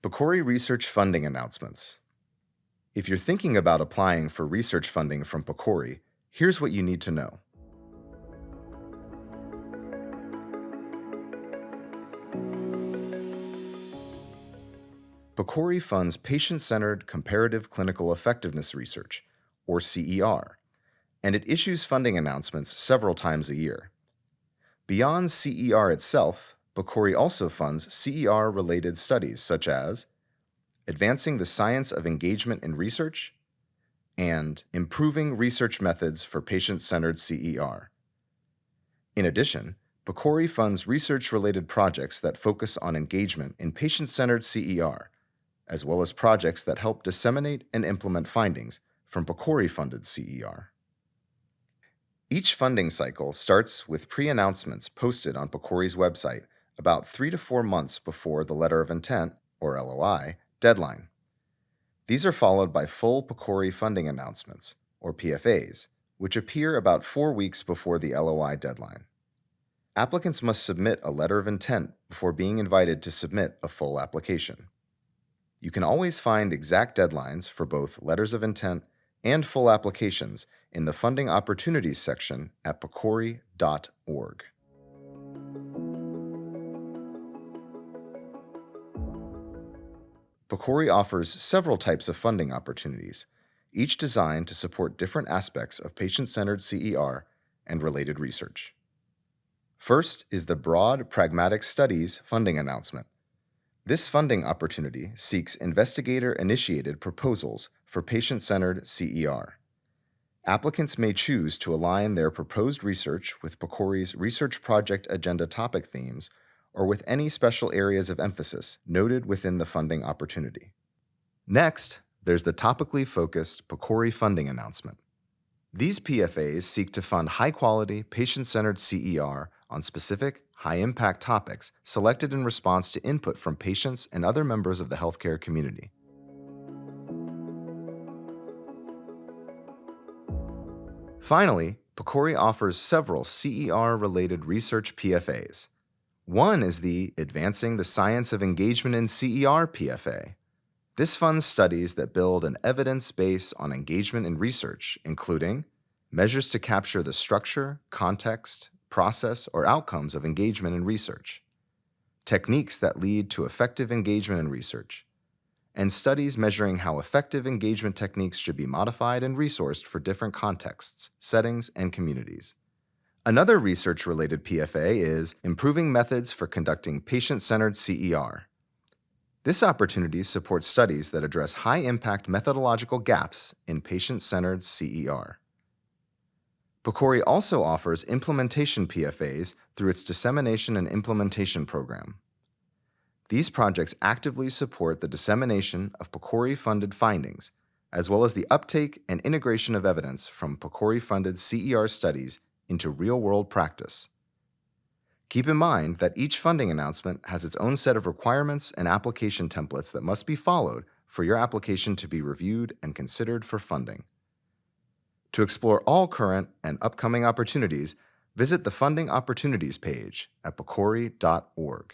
PCORI Research Funding Announcements. If you're thinking about applying for research funding from PCORI, here's what you need to know. PCORI funds patient-centered comparative clinical effectiveness research, or CER, and it issues funding announcements several times a year. Beyond CER itself, PCORI also funds CER-related studies such as advancing the science of engagement in research and improving research methods for patient-centered CER. In addition, PCORI funds research-related projects that focus on engagement in patient-centered CER, as well as projects that help disseminate and implement findings from PCORI-funded CER. Each funding cycle starts with pre-announcements posted on PCORI's website about 3 to 4 months before the Letter of Intent, or LOI, deadline. These are followed by full PCORI funding announcements, or PFAs, which appear about 4 weeks before the LOI deadline. Applicants must submit a Letter of Intent before being invited to submit a full application. You can always find exact deadlines for both Letters of Intent and full applications in the Funding Opportunities section at PCORI.org. PCORI offers several types of funding opportunities, each designed to support different aspects of patient-centered CER and related research. First is the broad Pragmatic Studies funding announcement. This funding opportunity seeks investigator-initiated proposals for patient-centered CER. Applicants may choose to align their proposed research with PCORI's research project agenda topic themes or with any special areas of emphasis noted within the funding opportunity. Next, there's the topically focused PCORI funding announcement. These PFAs seek to fund high-quality, patient-centered CER on specific, high-impact topics selected in response to input from patients and other members of the healthcare community. Finally, PCORI offers several CER-related research PFAs. One is the Advancing the Science of Engagement in CER PFA. This funds studies that build an evidence base on engagement in research, including measures to capture the structure, context, process, or outcomes of engagement in research, techniques that lead to effective engagement in research, and studies measuring how effective engagement techniques should be modified and resourced for different contexts, settings, and communities. Another research-related PFA is Improving Methods for Conducting Patient-Centered CER. This opportunity supports studies that address high-impact methodological gaps in patient-centered CER. PCORI also offers implementation PFAs through its Dissemination and Implementation Program. These projects actively support the dissemination of PCORI-funded findings, as well as the uptake and integration of evidence from PCORI-funded CER studies into real-world practice. Keep in mind that each funding announcement has its own set of requirements and application templates that must be followed for your application to be reviewed and considered for funding. To explore all current and upcoming opportunities, visit the Funding Opportunities page at PCORI.org.